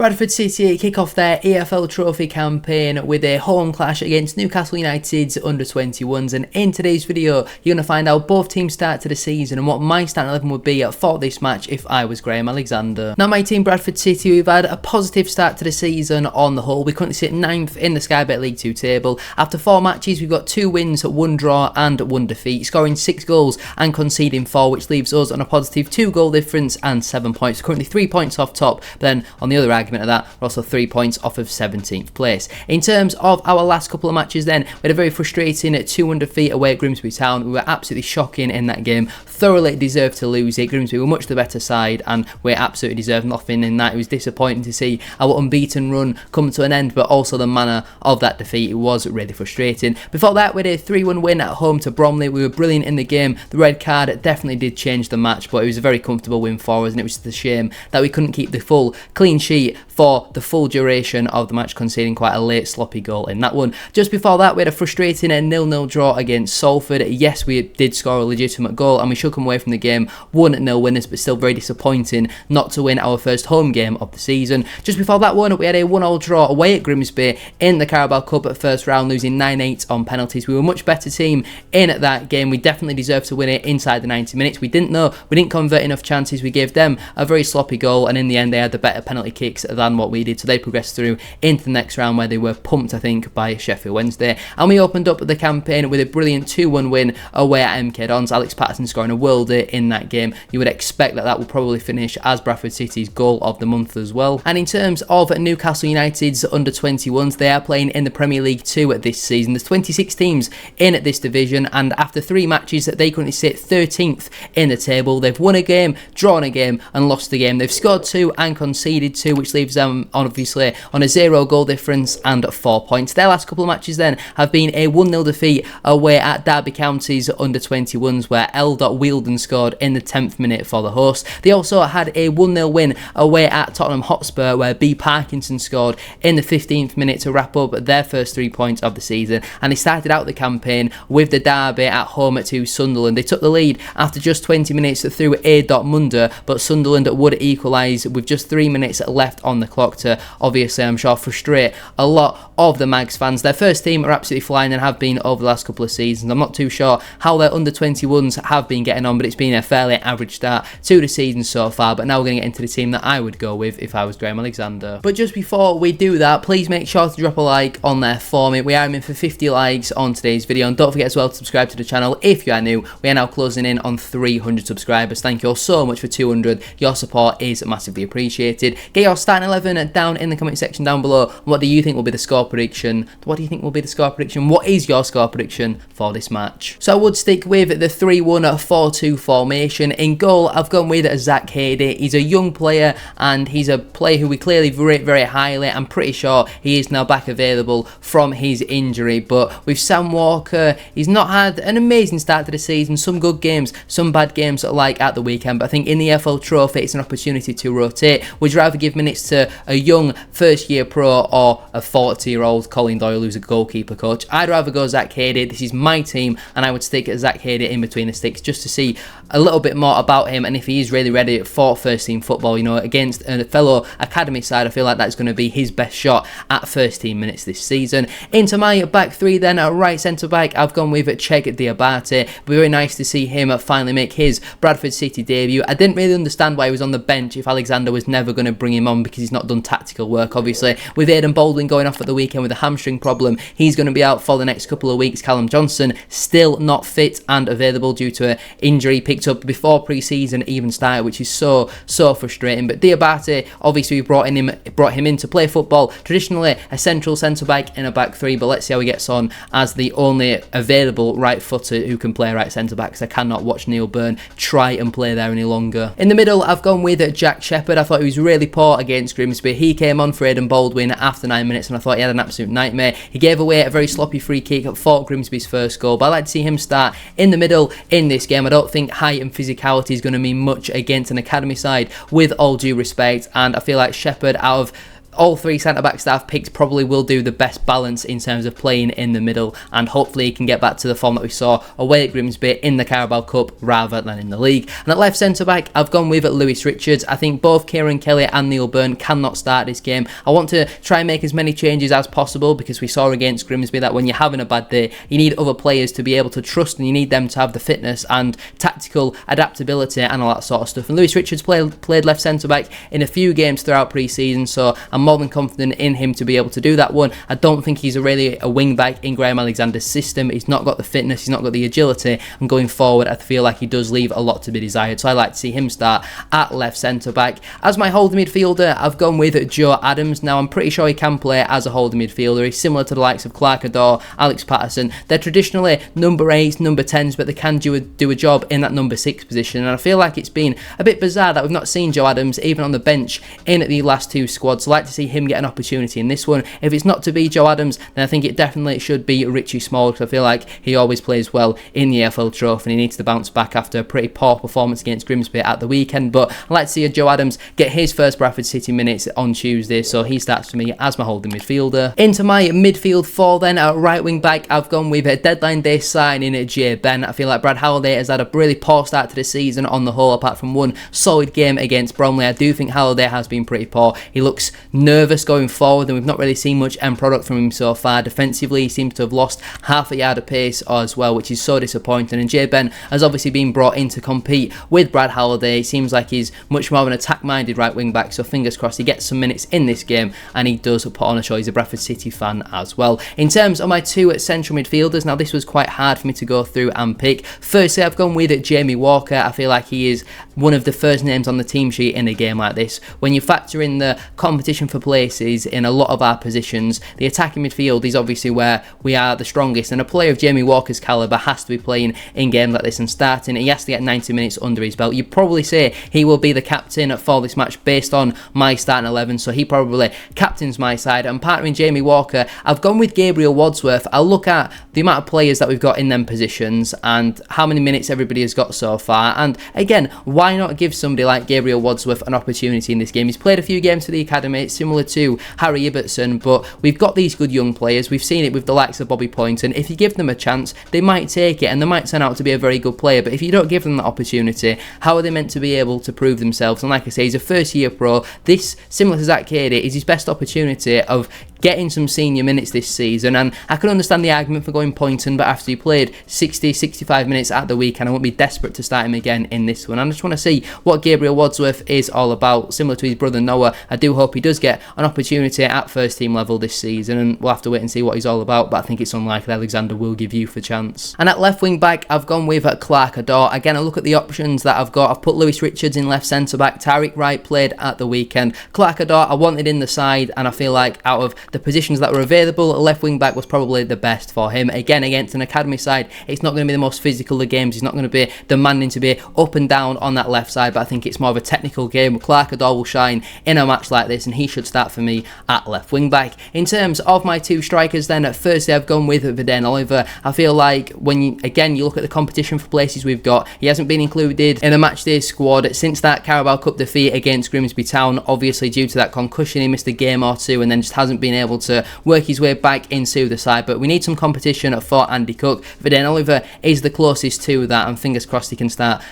Bradford City kick off their EFL trophy campaign with a home clash against Newcastle United's under-21s, and in today's video you're going to find out both teams' start to the season and what my starting 11 would be for this match if I was Graham Alexander. Now, my team Bradford City, we've had a positive start to the season on the whole. We currently sit 9th in the Sky Bet League 2 table. After 4 matches we've got 2 wins, 1 draw and 1 defeat, scoring 6 goals and conceding 4, which leaves us on a positive 2 goal difference and 7 points. Currently 3 points off top, but then on the other argument of that, we're also 3 points off of 17th place. In terms of our last couple of matches then, we had a very frustrating 2-1 defeat away at Grimsby Town. We were absolutely shocking in that game, thoroughly deserved to lose it. Grimsby were much the better side and we absolutely deserved nothing in that. It was disappointing to see our unbeaten run come to an end, but also the manner of that defeat, it was really frustrating. Before that, we had a 3-1 win at home to Bromley. We were brilliant in the game. The red card definitely did change the match, but it was a very comfortable win for us, and it was just a shame that we couldn't keep the full clean sheet for the full duration of the match, conceding quite a late sloppy goal in that one. Just before that, we had a frustrating 0-0 draw against Salford. Yes, we did score a legitimate goal and we should come away from the game 1-0 winners, but still very disappointing not to win our first home game of the season. Just before that one, we had a 1-1 draw away at Grimsby in the Carabao Cup at first round, losing 9-8 on penalties. We were a much better team in that game. We definitely deserved to win it inside the 90 minutes. We didn't convert enough chances. We gave them a very sloppy goal, and in the end they had the better penalty kicks than what we did, so they progressed through into the next round where they were pumped, I think, by Sheffield Wednesday. And we opened up the campaign with a brilliant 2-1 win away at MK Dons. Alex Patterson scoring a worldie in that game. You would expect that will probably finish as Bradford City's goal of the month as well. And in terms of Newcastle United's under-21s, they are playing in the Premier League 2 this season. There's 26 teams in this division, and after 3 matches they currently sit 13th in the table. They've won a game, drawn a game and lost a game. They've scored 2 and conceded 2, which leaves them obviously on a 0 goal difference and 4 points. Their last couple of matches then have been a 1-0 defeat away at Derby County's under-21s, where L. Wielden scored in the 10th minute for the host. They also had a 1-0 win away at Tottenham Hotspur, where B. Parkinson scored in the 15th minute to wrap up their first 3 points of the season. And they started out the campaign with the derby at home to Sunderland. They took the lead after just 20 minutes through A. Munder, but Sunderland would equalise with just 3 minutes left on the clock to, obviously, I'm sure, frustrate a lot of the Mags fans. Their first team are absolutely flying and have been over the last couple of seasons. I'm not too sure how their under-21s have been getting on, but it's been a fairly average start to the season so far. But now we're going to get into the team that I would go with if I was Graham Alexander. But just before we do that, please make sure to drop a like on there for me. We are aiming for 50 likes on today's video, and don't forget as well to subscribe to the channel if you are new. We are now closing in on 300 subscribers. Thank you all so much for 200. Your support is massively appreciated. Get your starting 11 down in the comment section down below. What do you think will be the score prediction? What is your score prediction for this match? So I would stick with the 3-1-4-2 formation. In goal, I've gone with Zach Hady. He's a young player and he's a player who we clearly rate very highly. I'm pretty sure he is now back available from his injury, but with Sam Walker, he's not had an amazing start to the season. Some good games, some bad games like at the weekend, but I think in the EFL trophy it's an opportunity to rotate. Would you rather give minutes to a young first year pro or a 40-year-old Colin Doyle who's a goalkeeper coach? I'd rather go Zach Hady. This is my team and I would stick Zach Hady in between the sticks just to see a little bit more about him and if he is really ready for first team football. You know, against a fellow academy side, I feel like that's going to be his best shot at first team minutes this season. Into my back 3 then, at right centre back, I've gone with Cheick Diabate. Very nice to see him finally make his Bradford City debut. I didn't really understand why he was on the bench if Alexander was never going to bring him on, because he's not done tactical work. Obviously, with Aidan Baldwin going off at the weekend with a hamstring problem, he's going to be out for the next couple of weeks. Callum Johnson still not fit and available due to an injury picked up before pre-season even started, which is so frustrating. But Diabate, obviously we brought him in to play football, traditionally a central centre back in a back 3, but let's see how he gets on as the only available right footer who can play right centre back, because I cannot watch Neil Byrne try and play there any longer. In the middle, I've gone with Jack Shepherd. I thought he was really poor against Grimsby. He came on for Aidan Baldwin after 9 minutes and I thought he had an absolute nightmare. He gave away a very sloppy free kick for Grimsby's first goal, but I'd like to see him start in the middle in this game. I don't think height and physicality is going to mean much against an academy side, with all due respect, and I feel like Shepherd, out of all three centre-backs that I've picked probably will do the best balance in terms of playing in the middle, and hopefully he can get back to the form that we saw away at Grimsby in the Carabao Cup rather than in the league. And at left centre-back, I've gone with Lewis Richards. I think both Kieran Kelly and Neil Byrne cannot start this game. I want to try and make as many changes as possible, because we saw against Grimsby that when you're having a bad day, you need other players to be able to trust, and you need them to have the fitness and tactical adaptability and all that sort of stuff. And Lewis Richards played left centre-back in a few games throughout pre-season, so I'm more than confident in him to be able to do that one. I don't think he's really a wing-back in Graham Alexander's system. He's not got the fitness, he's not got the agility, and going forward I feel like he does leave a lot to be desired, so I like to see him start at left centre-back. As my holding midfielder, I've gone with Joe Adams. Now, I'm pretty sure he can play as a holding midfielder. He's similar to the likes of Clark Adore, Alex Patterson. They're traditionally number 8s, number 10s, but they can do a job in that number 6 position, and I feel like it's been a bit bizarre that we've not seen Joe Adams even on the bench in the last 2 squads. So I'd like to see him get an opportunity in this one. If it's not to be Joe Adams, then I think it definitely should be Richie Small, because I feel like he always plays well in the EFL Trophy and he needs to bounce back after a pretty poor performance against Grimsby at the weekend. But I'd like to see Joe Adams get his first Bradford City minutes on Tuesday, so he starts for me as my holding midfielder. Into my midfield 4 then, at right wing back, I've gone with a deadline day signing Jay Ben. I feel like Brad Halliday has had a really poor start to the season on the whole, apart from one solid game against Bromley. I do think Halliday has been pretty poor. He looks nervous going forward, and we've not really seen much end product from him so far. Defensively, he seems to have lost half a yard of pace as well, which is so disappointing. And Jay Ben has obviously been brought in to compete with Brad Halliday. It seems like he's much more of an attack-minded right wing back, so fingers crossed he gets some minutes in this game and he does put on a show. He's a Bradford City fan as well. In terms of my 2 central midfielders, now this was quite hard for me to go through and pick. Firstly, I've gone with Jamie Walker. I feel like he is one of the first names on the team sheet in a game like this. When you factor in the competition for places in a lot of our positions, the attacking midfield is obviously where we are the strongest, and a player of Jamie Walker's calibre has to be playing in games like this and starting. He has to get 90 minutes under his belt. You'd probably say he will be the captain for this match based on my starting 11, so he probably captains my side. And partnering Jamie Walker, I've gone with Gabriel Wadsworth. I'll look at the amount of players that we've got in them positions and how many minutes everybody has got so far, and again, why not give somebody like Gabriel Wadsworth an opportunity in this game? He's played a few games for the academy, similar to Harry Ibbotson, but we've got these good young players. We've seen it with the likes of Bobby Poynton. If you give them a chance, they might take it and they might turn out to be a very good player, but if you don't give them that opportunity, how are they meant to be able to prove themselves? And like I say, he's a first year pro. This, similar to Zach Cady, is his best opportunity of getting some senior minutes this season, and I can understand the argument for going Poynton, but after he played 60-65 minutes at the weekend, I won't be desperate to start him again in this one. I just want to see what Gabriel Wadsworth is all about. Similar to his brother Noah, I do hope he does get an opportunity at first team level this season, and we'll have to wait and see what he's all about, but I think it's unlikely Alexander will give youth a chance. And at left wing back, I've gone with Clark Adore. Again, I look at the options that I've got. I've put Lewis Richards in left centre back. Tariq Wright played at the weekend. Clark Adore I wanted in the side, and I feel like out of the positions that were available, left wing back was probably the best for him. Again, against an academy side, it's not going to be the most physical of games. He's not going to be demanding to be up and down on that left side, but I think it's more of a technical game. Clark Adore will shine in a match like this, and he should start for me at left wing back. In terms of my 2 strikers then, at firstly I've gone with Verden Oliver. I feel like when you look at the competition for places we've got, he hasn't been included in a matchday squad since that Carabao Cup defeat against Grimsby Town. Obviously due to that concussion, he missed a game or 2 and then just hasn't been able to work his way back into the side, but we need some competition for Andy Cook. Verden Oliver is the closest to that, and fingers crossed he can start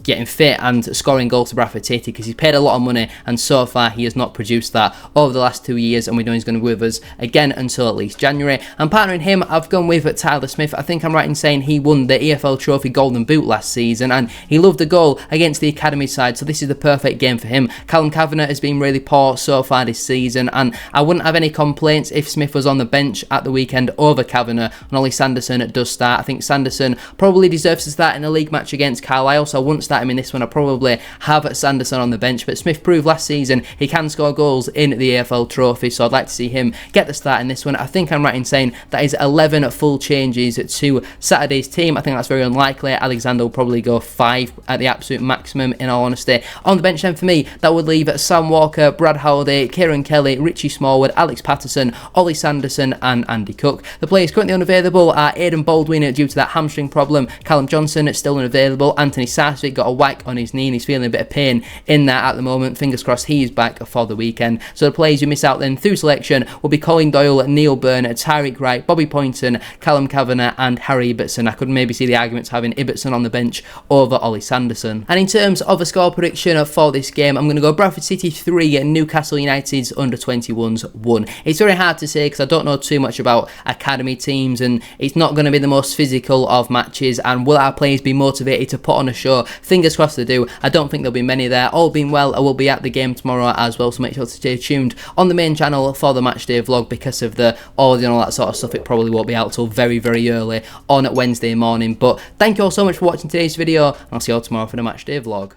getting fit and scoring goals to Bradford City, because he's paid a lot of money and so far he has not produced that over the last 2 years, and we know he's going to be with us again until at least January. And partnering him, I've gone with Tyler Smith. I think I'm right in saying he won the EFL Trophy Golden Boot last season, and he loved a goal against the academy side, so this is the perfect game for him. Callum Kavanagh has been really poor so far this season, and I wouldn't have any complaints if Smith was on the bench at the weekend over Kavanagh, and Ollie Sanderson does start. I think Sanderson probably deserves to start in a league match against Carlisle, so I wouldn't start him in this one. I probably have Sanderson on the bench, but Smith proved last season he can score goals in the EFL Trophy, so I'd like to see him get the start in this one. I think I'm right in saying that is 11 full changes to Saturday's team. I think that's very unlikely. Alexander will probably go 5 at the absolute maximum, in all honesty. On the bench then for me, that would leave Sam Walker, Brad Halliday, Kieran Kelly, Richie Smallwood, Alex Patterson, Ollie Sanderson and Andy Cook. The players currently unavailable are Aidan Baldwin due to that hamstring problem, Callum Johnson still unavailable, Anthony Sarsfield got a whack on his knee and he's feeling a bit of pain in that at the moment. Fingers crossed he is back for the weekend. So the players who miss out then through selection will be Colin Doyle, Neil Byrne, Tyreek Wright, Bobby Poynton, Callum Kavanagh and Harry Ibbotson. I could maybe see the arguments having Ibbotson on the bench over Ollie Sanderson. And in terms of a score prediction for this game, I'm going to go Bradford City 3 and Newcastle United's under-21s 1. It's very hard to say because I don't know too much about academy teams, and it's not going to be the most physical of matches. And will our players be motivated to put on a show? Fingers crossed they do. I don't think there'll be many there. All being well, I will be at the game tomorrow as well, so make sure to stay tuned on the main channel for the matchday vlog. Because of the audio and all that sort of stuff, it probably won't be out till very, very early on Wednesday morning. But thank you all so much for watching today's video, and I'll see you all tomorrow for the matchday vlog.